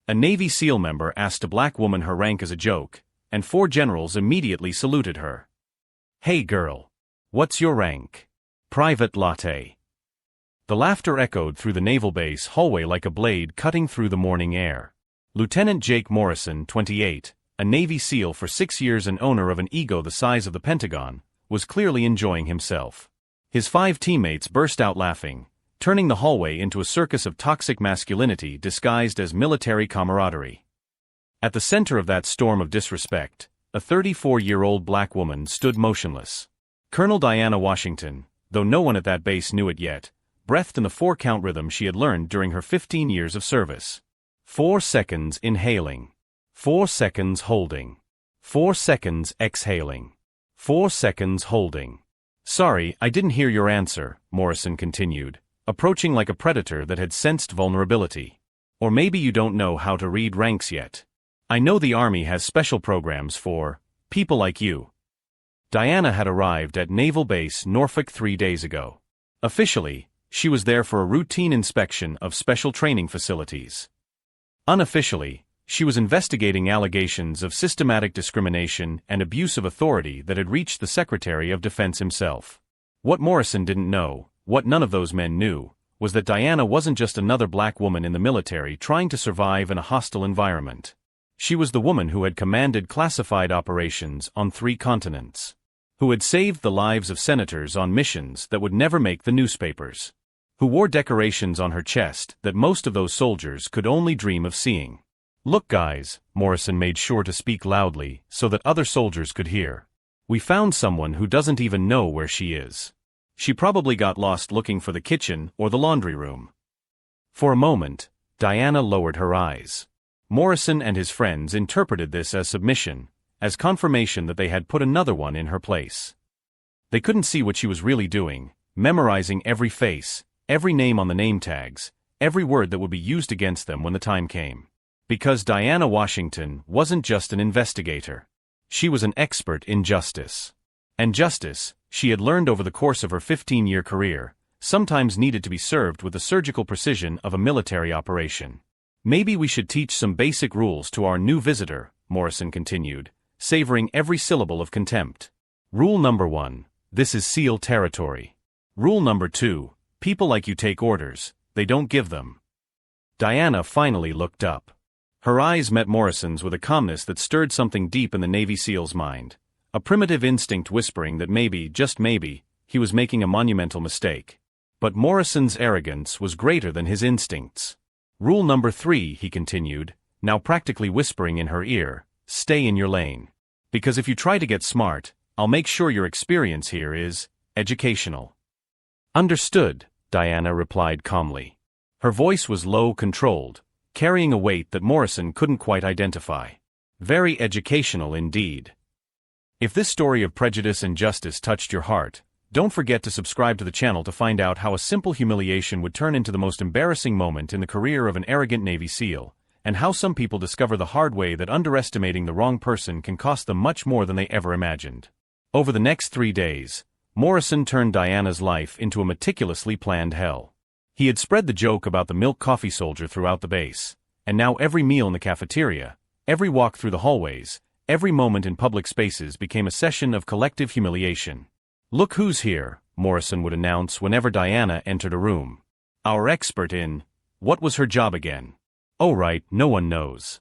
A Navy SEAL member asked a black woman her rank as a joke, and 4 generals immediately saluted her. "Hey girl. What's your rank?" "Private Latte." The laughter echoed through the naval base hallway like a blade cutting through the morning air. Lieutenant Jake Morrison, 28, a Navy SEAL for 6 years and owner of an ego the size of the Pentagon, was clearly enjoying himself. His 5 teammates burst out laughing, turning the hallway into a circus of toxic masculinity disguised as military camaraderie. At the center of that storm of disrespect, a 34-year-old black woman stood motionless. Colonel Diana Washington, though no one at that base knew it yet, breathed in the 4-count rhythm she had learned during her 15 years of service. 4 seconds inhaling. 4 seconds holding. 4 seconds exhaling. 4 seconds holding. "Sorry, I didn't hear your answer," Morrison continued, approaching like a predator that had sensed vulnerability. "Or maybe you don't know how to read ranks yet. I know the Army has special programs for people like you." Diana had arrived at Naval Base Norfolk 3 days ago. Officially, she was there for a routine inspection of special training facilities. Unofficially, she was investigating allegations of systematic discrimination and abuse of authority that had reached the Secretary of Defense himself. What Morrison didn't know, what none of those men knew, was that Diana wasn't just another black woman in the military trying to survive in a hostile environment. She was the woman who had commanded classified operations on 3 continents, who had saved the lives of senators on missions that would never make the newspapers, who wore decorations on her chest that most of those soldiers could only dream of seeing. "Look guys," Morrison made sure to speak loudly so that other soldiers could hear. "We found someone who doesn't even know where she is. She probably got lost looking for the kitchen or the laundry room." For a moment, Diana lowered her eyes. Morrison and his friends interpreted this as submission, as confirmation that they had put another one in her place. They couldn't see what she was really doing, memorizing every face, every name on the name tags, every word that would be used against them when the time came. Because Diana Washington wasn't just an investigator. She was an expert in justice. And justice, she had learned over the course of her 15-year career, sometimes needed to be served with the surgical precision of a military operation. "Maybe we should teach some basic rules to our new visitor," Morrison continued, savoring every syllable of contempt. "Rule number 1, this is SEAL territory. Rule number 2, people like you take orders, they don't give them." Diana finally looked up. Her eyes met Morrison's with a calmness that stirred something deep in the Navy SEAL's mind, a primitive instinct whispering that maybe, just maybe, he was making a monumental mistake. But Morrison's arrogance was greater than his instincts. "Rule number 3, he continued, now practically whispering in her ear, "stay in your lane. Because if you try to get smart, I'll make sure your experience here is educational." "Understood," Diana replied calmly. Her voice was low, controlled, carrying a weight that Morrison couldn't quite identify. Very educational indeed. If this story of prejudice and justice touched your heart, don't forget to subscribe to the channel to find out how a simple humiliation would turn into the most embarrassing moment in the career of an arrogant Navy SEAL, and how some people discover the hard way that underestimating the wrong person can cost them much more than they ever imagined. Over the next 3 days, Morrison turned Diana's life into a meticulously planned hell. He had spread the joke about the milk coffee soldier throughout the base, and now every meal in the cafeteria, every walk through the hallways, every moment in public spaces became a session of collective humiliation. "Look who's here," Morrison would announce whenever Diana entered a room. "Our expert in..." What was her job again? Oh right, no one knows.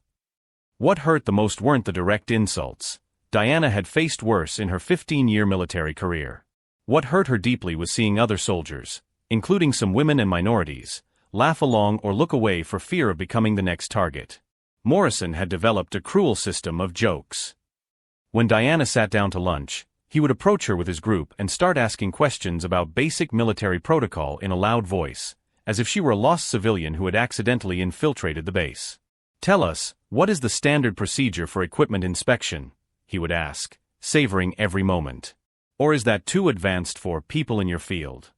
What hurt the most weren't the direct insults. Diana had faced worse in her 15-year military career. What hurt her deeply was seeing other soldiers, including some women and minorities, laugh along or look away for fear of becoming the next target. Morrison had developed a cruel system of jokes. When Diana sat down to lunch, he would approach her with his group and start asking questions about basic military protocol in a loud voice, as if she were a lost civilian who had accidentally infiltrated the base. "Tell us, what is the standard procedure for equipment inspection?" he would ask, savoring every moment. "Or is that too advanced for people in your field?"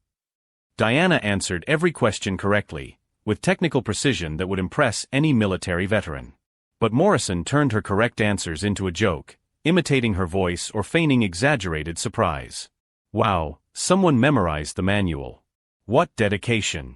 Diana answered every question correctly, with technical precision that would impress any military veteran. But Morrison turned her correct answers into a joke, imitating her voice or feigning exaggerated surprise. "Wow, someone memorized the manual. What dedication.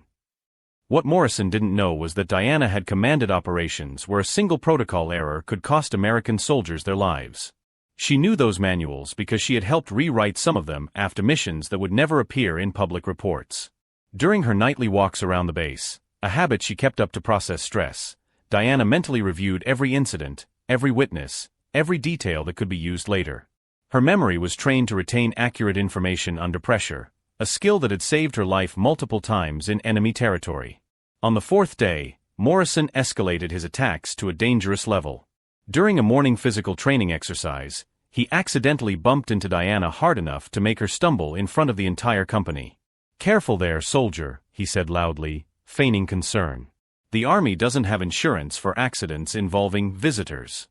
What Morrison didn't know was that Diana had commanded operations where a single protocol error could cost American soldiers their lives. She knew those manuals because she had helped rewrite some of them after missions that would never appear in public reports. During her nightly walks around the base, a habit she kept up to process stress, Diana mentally reviewed every incident, every witness, every detail that could be used later. Her memory was trained to retain accurate information under pressure, a skill that had saved her life multiple times in enemy territory. On the fourth day, Morrison escalated his attacks to a dangerous level. During a morning physical training exercise, he accidentally bumped into Diana hard enough to make her stumble in front of the entire company. "Careful there, soldier," he said loudly, feigning concern. "The army doesn't have insurance for accidents involving visitors."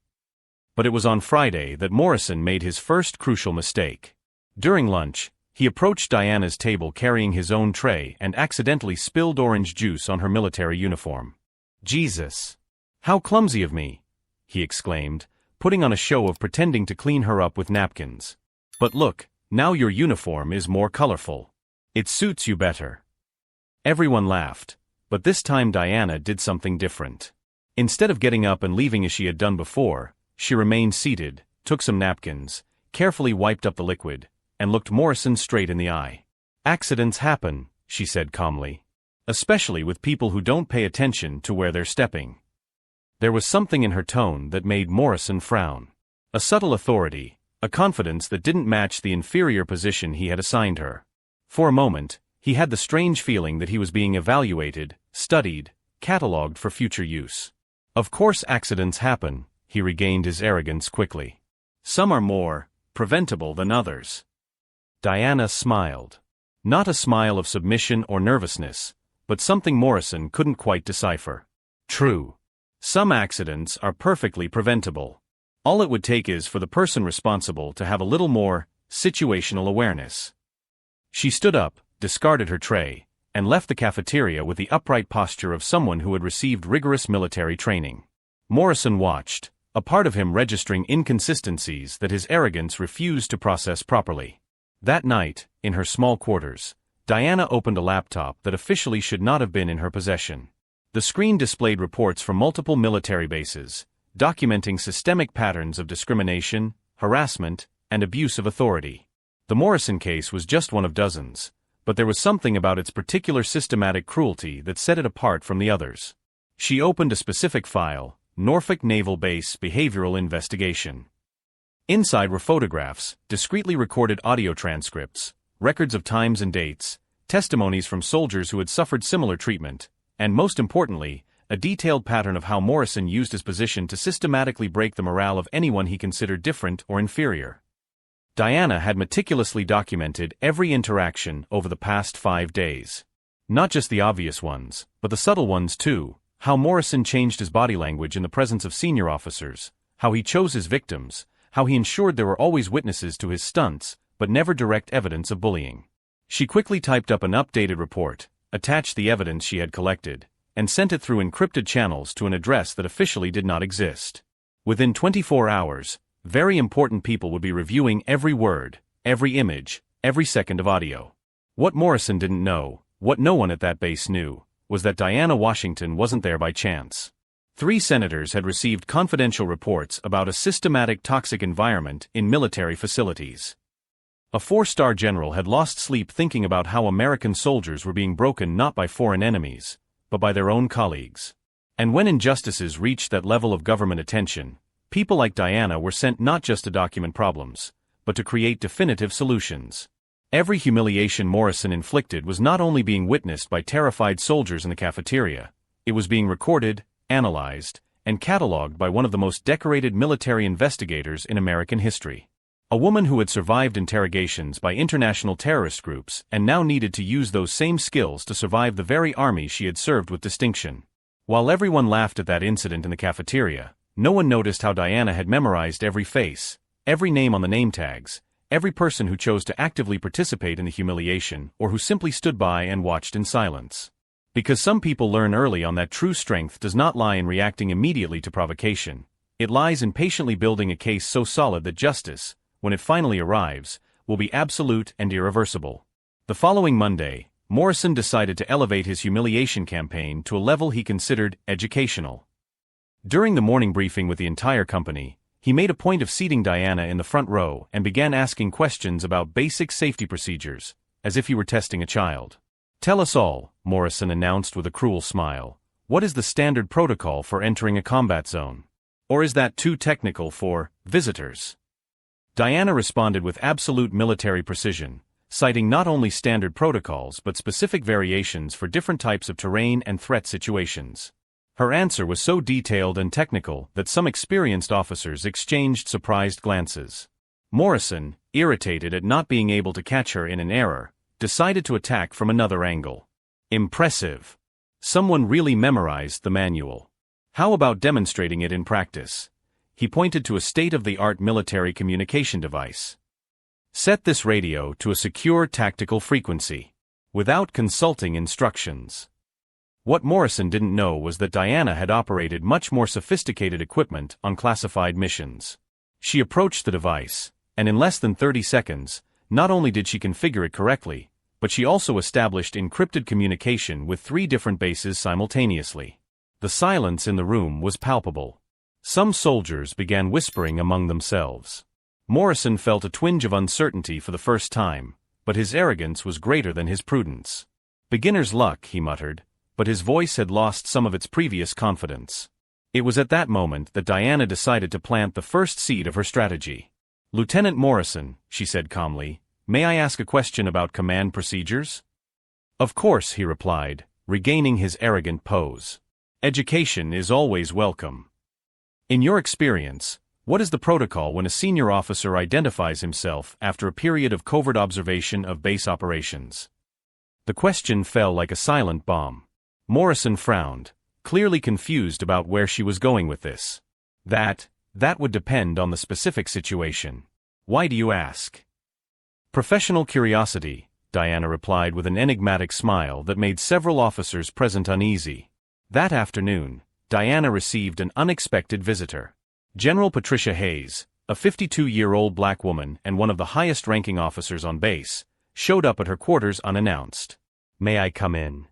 But it was on Friday that Morrison made his first crucial mistake. During lunch, he approached Diana's table carrying his own tray and accidentally spilled orange juice on her military uniform. "Jesus! How clumsy of me!" he exclaimed, putting on a show of pretending to clean her up with napkins. "But look, now your uniform is more colorful. It suits you better." Everyone laughed, but this time Diana did something different. Instead of getting up and leaving as she had done before, she remained seated, took some napkins, carefully wiped up the liquid, and looked Morrison straight in the eye. "Accidents happen," she said calmly. "Especially with people who don't pay attention to where they're stepping." There was something in her tone that made Morrison frown. A subtle authority, a confidence that didn't match the inferior position he had assigned her. For a moment, he had the strange feeling that he was being evaluated, studied, catalogued for future use. "Of course accidents happen," he regained his arrogance quickly. "Some are more preventable than others." Diana smiled. Not a smile of submission or nervousness, but something Morrison couldn't quite decipher. "True. Some accidents are perfectly preventable. All it would take is for the person responsible to have a little more situational awareness." She stood up, discarded her tray, and left the cafeteria with the upright posture of someone who had received rigorous military training. Morrison watched, a part of him registering inconsistencies that his arrogance refused to process properly. That night, in her small quarters, Diana opened a laptop that officially should not have been in her possession. The screen displayed reports from multiple military bases, documenting systemic patterns of discrimination, harassment, and abuse of authority. The Morrison case was just one of dozens, but there was something about its particular systematic cruelty that set it apart from the others. She opened a specific file, Norfolk Naval Base Behavioral Investigation. Inside were photographs, discreetly recorded audio transcripts, records of times and dates, testimonies from soldiers who had suffered similar treatment, and most importantly, a detailed pattern of how Morrison used his position to systematically break the morale of anyone he considered different or inferior. Diana had meticulously documented every interaction over the past 5 days. Not just the obvious ones, but the subtle ones too, how Morrison changed his body language in the presence of senior officers, how he chose his victims, how he ensured there were always witnesses to his stunts, but never direct evidence of bullying. She quickly typed up an updated report, attached the evidence she had collected, and sent it through encrypted channels to an address that officially did not exist. Within 24 hours, very important people would be reviewing every word, every image, every second of audio. What Morrison didn't know, what no one at that base knew, was that Diana Washington wasn't there by chance. 3 senators had received confidential reports about a systematic toxic environment in military facilities. A 4-star general had lost sleep thinking about how American soldiers were being broken not by foreign enemies, but by their own colleagues. And when injustices reached that level of government attention, people like Diana were sent not just to document problems, but to create definitive solutions. Every humiliation Morrison inflicted was not only being witnessed by terrified soldiers in the cafeteria, it was being recorded, analyzed, and catalogued by one of the most decorated military investigators in American history. A woman who had survived interrogations by international terrorist groups and now needed to use those same skills to survive the very army she had served with distinction. While everyone laughed at that incident in the cafeteria, no one noticed how Diana had memorized every face, every name on the name tags, every person who chose to actively participate in the humiliation or who simply stood by and watched in silence. Because some people learn early on that true strength does not lie in reacting immediately to provocation. It lies in patiently building a case so solid that justice, when it finally arrives, will be absolute and irreversible. The following Monday, Morrison decided to elevate his humiliation campaign to a level he considered educational. During the morning briefing with the entire company, he made a point of seating Diana in the front row and began asking questions about basic safety procedures, as if he were testing a child. "Tell us all," Morrison announced with a cruel smile. "What is the standard protocol for entering a combat zone? Or is that too technical for visitors?" Diana responded with absolute military precision, citing not only standard protocols but specific variations for different types of terrain and threat situations. Her answer was so detailed and technical that some experienced officers exchanged surprised glances. Morrison, irritated at not being able to catch her in an error, decided to attack from another angle. "Impressive. Someone really memorized the manual. How about demonstrating it in practice?" He pointed to a state-of-the-art military communication device. "Set this radio to a secure tactical frequency, without consulting instructions." What Morrison didn't know was that Diana had operated much more sophisticated equipment on classified missions. She approached the device, and in less than 30 seconds, not only did she configure it correctly, but she also established encrypted communication with 3 different bases simultaneously. The silence in the room was palpable. Some soldiers began whispering among themselves. Morrison felt a twinge of uncertainty for the first time, but his arrogance was greater than his prudence. "Beginner's luck," he muttered, but his voice had lost some of its previous confidence. It was at that moment that Diana decided to plant the first seed of her strategy. "Lieutenant Morrison," she said calmly, "may I ask a question about command procedures?" "Of course," he replied, regaining his arrogant pose. "Education is always welcome. In your experience, what is the protocol when a senior officer identifies himself after a period of covert observation of base operations?" The question fell like a silent bomb. Morrison frowned, clearly confused about where she was going with this. That would depend on the specific situation. Why do you ask?" "Professional curiosity," Diana replied with an enigmatic smile that made several officers present uneasy. That afternoon, Diana received an unexpected visitor. General Patricia Hayes, a 52-year-old black woman and one of the highest-ranking officers on base, showed up at her quarters unannounced. "May I come in?"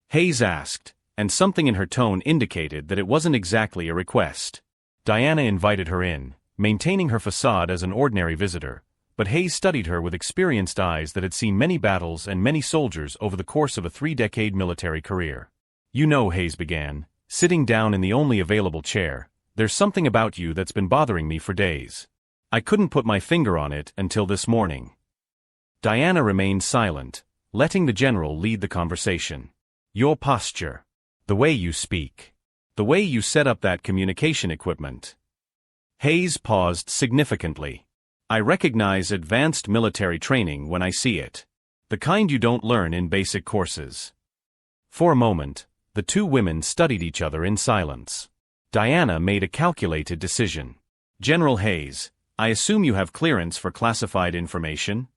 Hayes asked, and something in her tone indicated that it wasn't exactly a request. Diana invited her in, maintaining her facade as an ordinary visitor, but Hayes studied her with experienced eyes that had seen many battles and many soldiers over the course of a 3-decade military career. "You know," Hayes began, sitting down in the only available chair, "there's something about you that's been bothering me for days. I couldn't put my finger on it until this morning." Diana remained silent, letting the general lead the conversation. "Your posture. The way you speak. The way you set up that communication equipment." Hayes paused significantly. "I recognize advanced military training when I see it. The kind you don't learn in basic courses." For a moment, the two women studied each other in silence. Diana made a calculated decision. "General Hayes, I assume you have clearance for classified information?"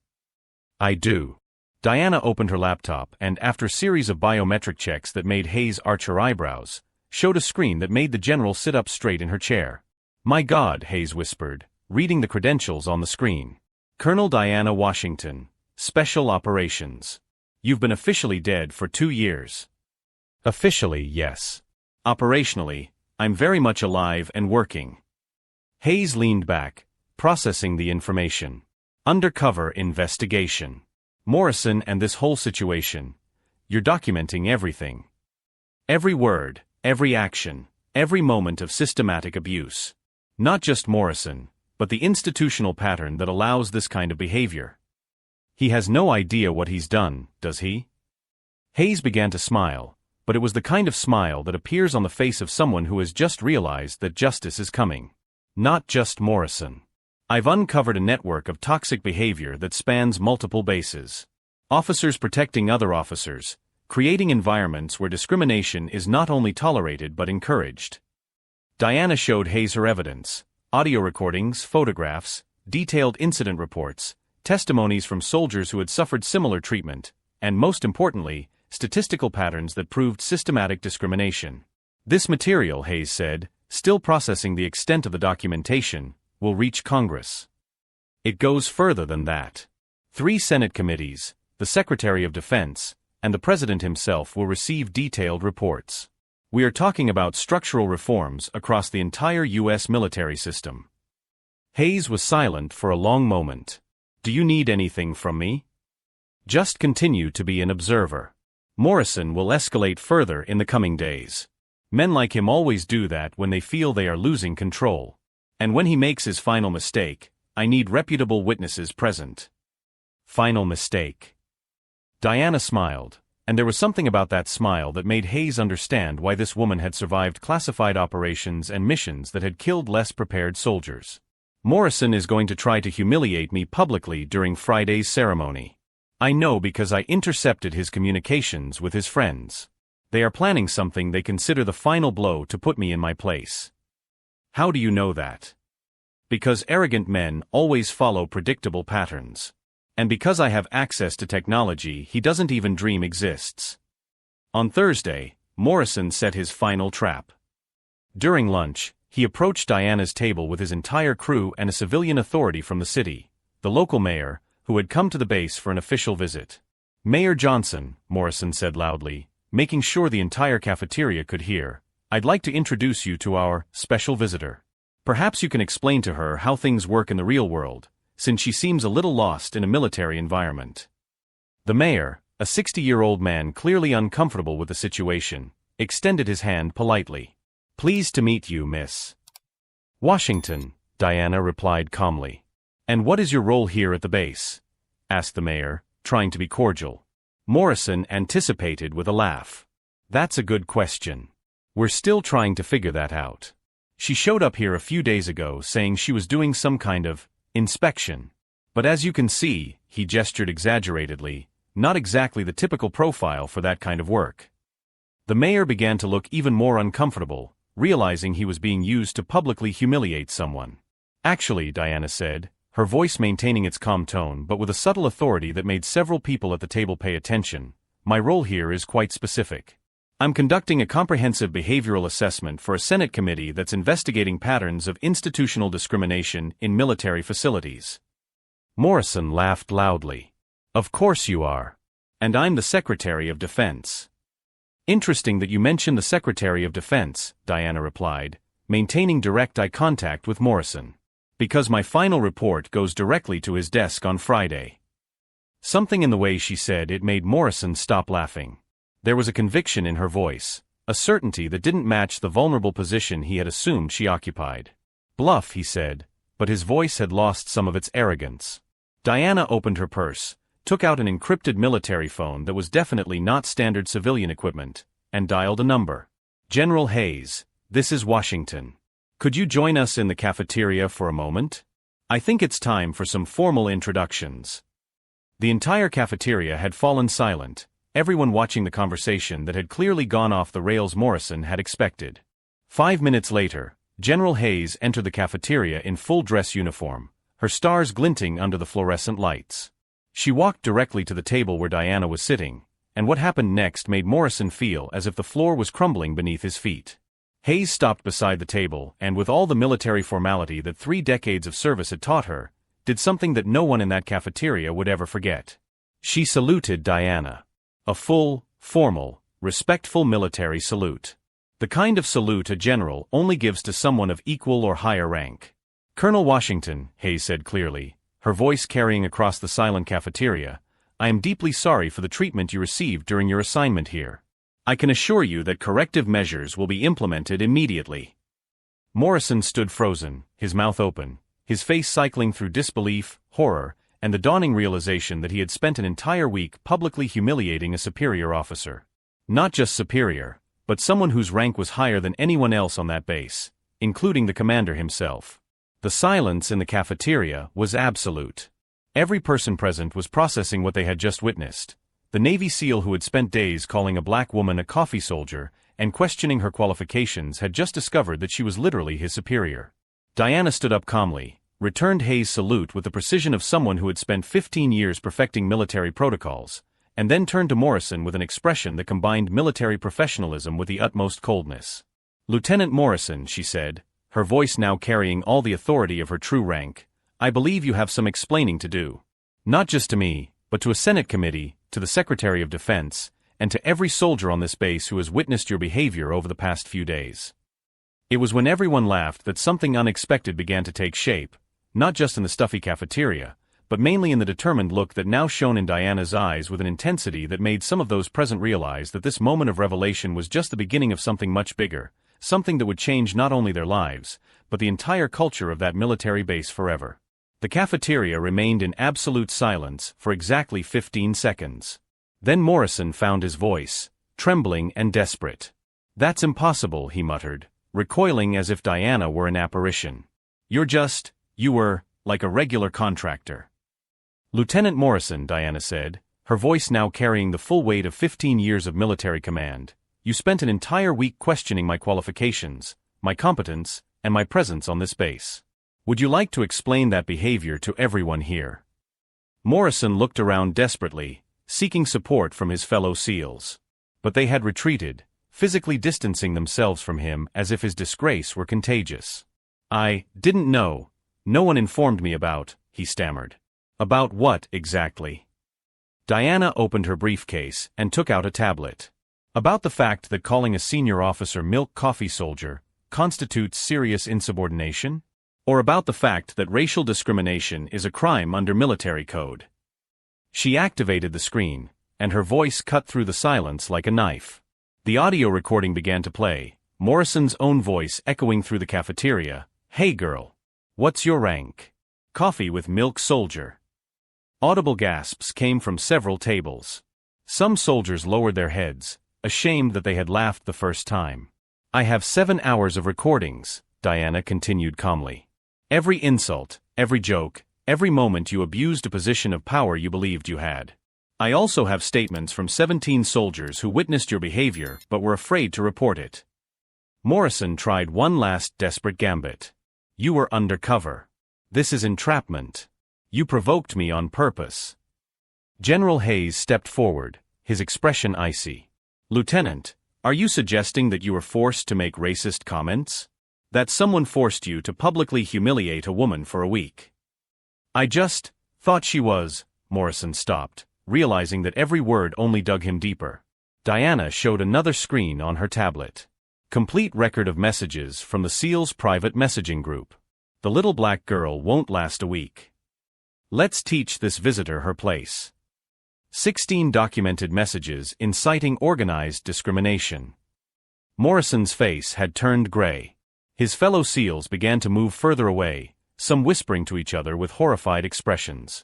"I do." Diana opened her laptop and, after a series of biometric checks that made Hayes arch her eyebrows, showed a screen that made the general sit up straight in her chair. "My God," Hayes whispered, reading the credentials on the screen. "Colonel Diana Washington, Special Operations. You've been officially dead for 2 years." "Officially, yes. Operationally, I'm very much alive and working." Hayes leaned back, processing the information. "Undercover investigation. Morrison and this whole situation. You're documenting everything. Every word, every action, every moment of systematic abuse. Not just Morrison, but the institutional pattern that allows this kind of behavior. He has no idea what he's done, does he?" Hayes began to smile, but it was the kind of smile that appears on the face of someone who has just realized that justice is coming. "Not just Morrison. I've uncovered a network of toxic behavior that spans multiple bases. Officers protecting other officers, creating environments where discrimination is not only tolerated but encouraged." Diana showed Hayes her evidence: audio recordings, photographs, detailed incident reports, testimonies from soldiers who had suffered similar treatment, and most importantly, statistical patterns that proved systematic discrimination. "This material," Hayes said, still processing the extent of the documentation, "will reach Congress. It goes further than that. 3 Senate committees, the Secretary of Defense, and the President himself will receive detailed reports. We are talking about structural reforms across the entire U.S. military system. Hayes was silent for a long moment. Do you need anything from me? Just continue to be an observer. Morrison will escalate further in the coming days. Men like him always do that when they feel they are losing control. And when he makes his final mistake, I need reputable witnesses present. Final mistake. Diana smiled, and there was something about that smile that made Hayes understand why this woman had survived classified operations and missions that had killed less prepared soldiers. Morrison is going to try to humiliate me publicly during Friday's ceremony. I know because I intercepted his communications with his friends. They are planning something they consider the final blow to put me in my place. How do you know that? Because arrogant men always follow predictable patterns. And because I have access to technology he doesn't even dream exists. On Thursday, Morrison set his final trap. During lunch, he approached Diana's table with his entire crew and a civilian authority from the city, the local mayor, who had come to the base for an official visit. Mayor Johnson, Morrison said loudly, making sure the entire cafeteria could hear, I'd like to introduce you to our special visitor. Perhaps you can explain to her how things work in the real world, since she seems a little lost in a military environment. The mayor, a 60-year-old man clearly uncomfortable with the situation, extended his hand politely. Pleased to meet you, Miss Washington, Diana replied calmly. And what is your role here at the base? Asked the mayor, trying to be cordial. Morrison anticipated with a laugh. That's a good question. We're still trying to figure that out. She showed up here a few days ago saying she was doing some kind of inspection. But as you can see, he gestured exaggeratedly, not exactly the typical profile for that kind of work. The mayor began to look even more uncomfortable, realizing he was being used to publicly humiliate someone. Actually, Diana said, her voice maintaining its calm tone but with a subtle authority that made several people at the table pay attention, my role here is quite specific. I'm conducting a comprehensive behavioral assessment for a Senate committee that's investigating patterns of institutional discrimination in military facilities. Morrison laughed loudly. Of course you are. And I'm the Secretary of Defense. Interesting that you mention the Secretary of Defense, Diana replied, maintaining direct eye contact with Morrison. Because my final report goes directly to his desk on Friday. Something in the way she said it made Morrison stop laughing. There was a conviction in her voice, a certainty that didn't match the vulnerable position he had assumed she occupied. Bluff, he said, but his voice had lost some of its arrogance. Diana opened her purse, took out an encrypted military phone that was definitely not standard civilian equipment, and dialed a number. General Hayes, this is Washington. Could you join us in the cafeteria for a moment? I think it's time for some formal introductions. The entire cafeteria had fallen silent, everyone watching the conversation that had clearly gone off the rails Morrison had expected. 5 minutes later, General Hayes entered the cafeteria in full dress uniform, her stars glinting under the fluorescent lights. She walked directly to the table where Diana was sitting, and what happened next made Morrison feel as if the floor was crumbling beneath his feet. Hayes stopped beside the table and, with all the military formality that 3 decades of service had taught her, did something that no one in that cafeteria would ever forget. She saluted Diana. A full, formal, respectful military salute. The kind of salute a general only gives to someone of equal or higher rank. Colonel Washington, Hayes said clearly, her voice carrying across the silent cafeteria, I am deeply sorry for the treatment you received during your assignment here. I can assure you that corrective measures will be implemented immediately. Morrison stood frozen, his mouth open, his face cycling through disbelief, horror, and the dawning realization that he had spent an entire week publicly humiliating a superior officer. Not just superior, but someone whose rank was higher than anyone else on that base, including the commander himself. The silence in the cafeteria was absolute. Every person present was processing what they had just witnessed. The Navy SEAL who had spent days calling a black woman a coffee soldier and questioning her qualifications had just discovered that she was literally his superior. Diana stood up calmly, returned Hayes' salute with the precision of someone who had spent 15 years perfecting military protocols, and then turned to Morrison with an expression that combined military professionalism with the utmost coldness. Lieutenant Morrison, she said, her voice now carrying all the authority of her true rank, I believe you have some explaining to do. Not just to me, but to a Senate committee, to the Secretary of Defense, and to every soldier on this base who has witnessed your behavior over the past few days. It was when everyone laughed that something unexpected began to take shape, not just in the stuffy cafeteria, but mainly in the determined look that now shone in Diana's eyes with an intensity that made some of those present realize that this moment of revelation was just the beginning of something much bigger, something that would change not only their lives, but the entire culture of that military base forever. The cafeteria remained in absolute silence for exactly 15 seconds. Then Morrison found his voice, trembling and desperate. "That's impossible," he muttered, recoiling as if Diana were an apparition. You were, like a regular contractor." "Lieutenant Morrison," Diana said, her voice now carrying the full weight of 15 years of military command, "you spent an entire week questioning my qualifications, my competence, and my presence on this base. Would you like to explain that behavior to everyone here?" Morrison looked around desperately, seeking support from his fellow SEALs. But they had retreated, physically distancing themselves from him as if his disgrace were contagious. "I didn't know. No one informed me about," he stammered. "About what, exactly?" Diana opened her briefcase and took out a tablet. "About the fact that calling a senior officer milk coffee soldier constitutes serious insubordination? Or about the fact that racial discrimination is a crime under military code?" She activated the screen, and her voice cut through the silence like a knife. The audio recording began to play, Morrison's own voice echoing through the cafeteria. "Hey girl. What's your rank? Coffee with milk soldier." Audible gasps came from several tables. Some soldiers lowered their heads, ashamed that they had laughed the first time. "I have 7 hours of recordings," Diana continued calmly. "Every insult, every joke, every moment you abused a position of power you believed you had. I also have statements from 17 soldiers who witnessed your behavior but were afraid to report it." Morrison tried one last desperate gambit. "You were undercover. This is entrapment. You provoked me on purpose." General Hayes stepped forward, his expression icy. "Lieutenant, are you suggesting that you were forced to make racist comments? That someone forced you to publicly humiliate a woman for a week?" "I just thought she was..." Morrison stopped, realizing that every word only dug him deeper. Diana showed another screen on her tablet. Complete record of messages from the SEALs' private messaging group. "The little black girl won't last a week. Let's teach this visitor her place." 16 documented messages inciting organized discrimination. Morrison's face had turned gray. His fellow SEALs began to move further away, some whispering to each other with horrified expressions.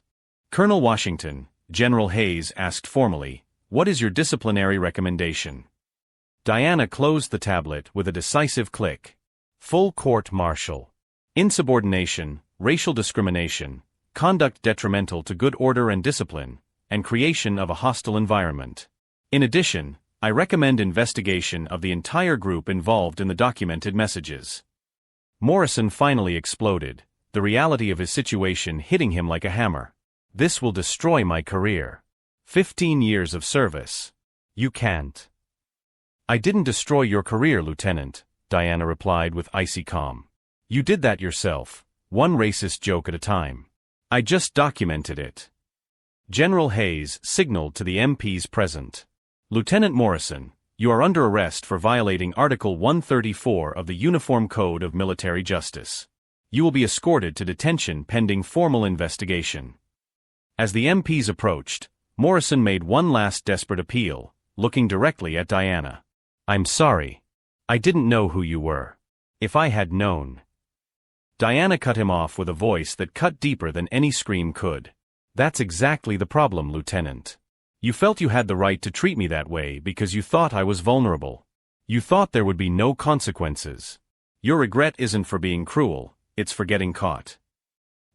"Colonel Washington," General Hayes asked formally, "what is your disciplinary recommendation?" Diana closed the tablet with a decisive click. "Full court-martial. Insubordination, racial discrimination, conduct detrimental to good order and discipline, and creation of a hostile environment. In addition, I recommend investigation of the entire group involved in the documented messages." Morrison finally exploded, the reality of his situation hitting him like a hammer. "This will destroy my career. 15 years of service. You can't." "I didn't destroy your career, Lieutenant," Diana replied with icy calm. "You did that yourself, one racist joke at a time. I just documented it." General Hayes signaled to the MPs present. "Lieutenant Morrison, you are under arrest for violating Article 134 of the Uniform Code of Military Justice. You will be escorted to detention pending formal investigation." As the MPs approached, Morrison made one last desperate appeal, looking directly at Diana. "I'm sorry. I didn't know who you were. If I had known..." Diana cut him off with a voice that cut deeper than any scream could. "That's exactly the problem, Lieutenant. You felt you had the right to treat me that way because you thought I was vulnerable. You thought there would be no consequences. Your regret isn't for being cruel, it's for getting caught."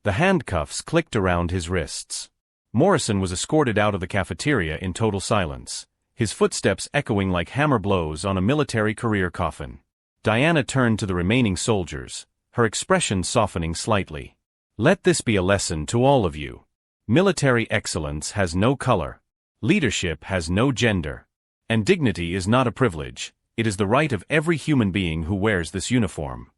The handcuffs clicked around his wrists. Morrison was escorted out of the cafeteria in total silence, his footsteps echoing like hammer blows on a military career coffin. Diana turned to the remaining soldiers, her expression softening slightly. "Let this be a lesson to all of you. Military excellence has no color. Leadership has no gender. And dignity is not a privilege, it is the right of every human being who wears this uniform."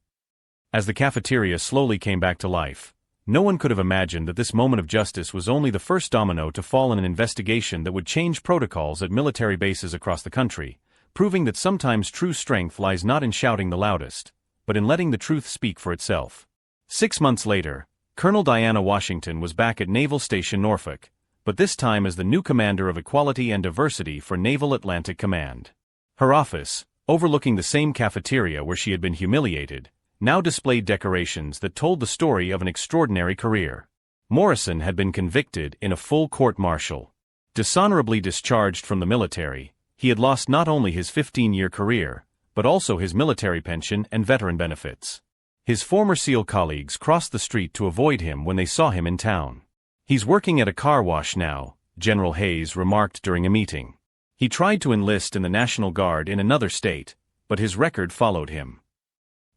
As the cafeteria slowly came back to life, No one could have imagined that this moment of justice was only the first domino to fall in an investigation that would change protocols at military bases across the country, proving that sometimes true strength lies not in shouting the loudest, but in letting the truth speak for itself. 6 months later, Colonel Diana Washington was back at Naval Station Norfolk, but this time as the new commander of Equality and Diversity for Naval Atlantic Command. Her office, overlooking the same cafeteria where she had been humiliated, now displayed decorations that told the story of an extraordinary career. Morrison had been convicted in a full court-martial. Dishonorably discharged from the military, he had lost not only his 15-year career, but also his military pension and veteran benefits. His former SEAL colleagues crossed the street to avoid him when they saw him in town. "He's working at a car wash now," General Hayes remarked during a meeting. He tried to enlist in the National Guard in another state, but his record followed him.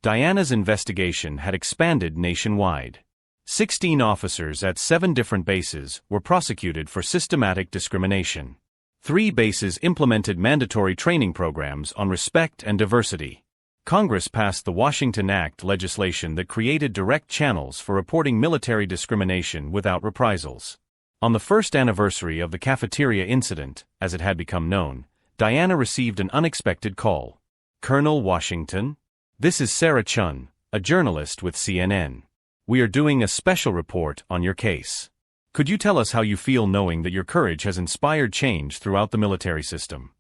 Diana's investigation had expanded nationwide. 16 officers at 7 different bases were prosecuted for systematic discrimination. 3 bases implemented mandatory training programs on respect and diversity. Congress passed the Washington Act legislation that created direct channels for reporting military discrimination without reprisals. On the first anniversary of the cafeteria incident, as it had become known, Diana received an unexpected call. "Colonel Washington? This is Sarah Chun, a journalist with CNN. We are doing a special report on your case. Could you tell us how you feel knowing that your courage has inspired change throughout the military system?"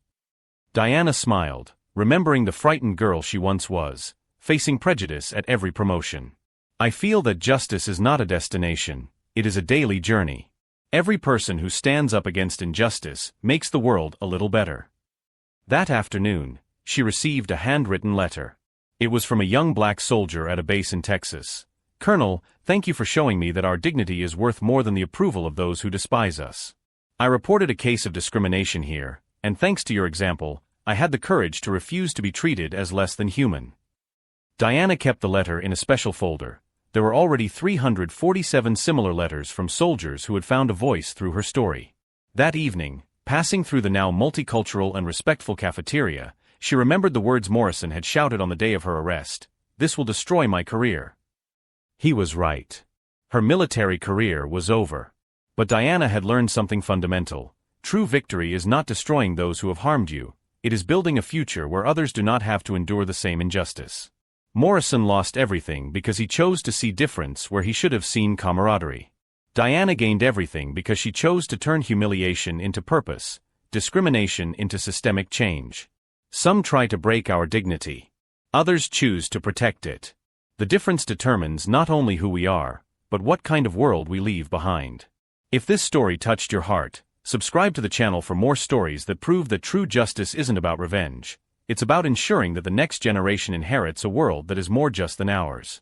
Diana smiled, remembering the frightened girl she once was, facing prejudice at every promotion. "I feel that justice is not a destination, it is a daily journey. Every person who stands up against injustice makes the world a little better." That afternoon, she received a handwritten letter. It was from a young black soldier at a base in Texas. "Colonel, thank you for showing me that our dignity is worth more than the approval of those who despise us. I reported a case of discrimination here, and thanks to your example, I had the courage to refuse to be treated as less than human." Diana kept the letter in a special folder. There were already 347 similar letters from soldiers who had found a voice through her story. That evening, passing through the now multicultural and respectful cafeteria, she remembered the words Morrison had shouted on the day of her arrest, "This will destroy my career." He was right. Her military career was over. But Diana had learned something fundamental. True victory is not destroying those who have harmed you, it is building a future where others do not have to endure the same injustice. Morrison lost everything because he chose to see difference where he should have seen camaraderie. Diana gained everything because she chose to turn humiliation into purpose, discrimination into systemic change. Some try to break our dignity. Others choose to protect it. The difference determines not only who we are, but what kind of world we leave behind. If this story touched your heart, subscribe to the channel for more stories that prove that true justice isn't about revenge. It's about ensuring that the next generation inherits a world that is more just than ours.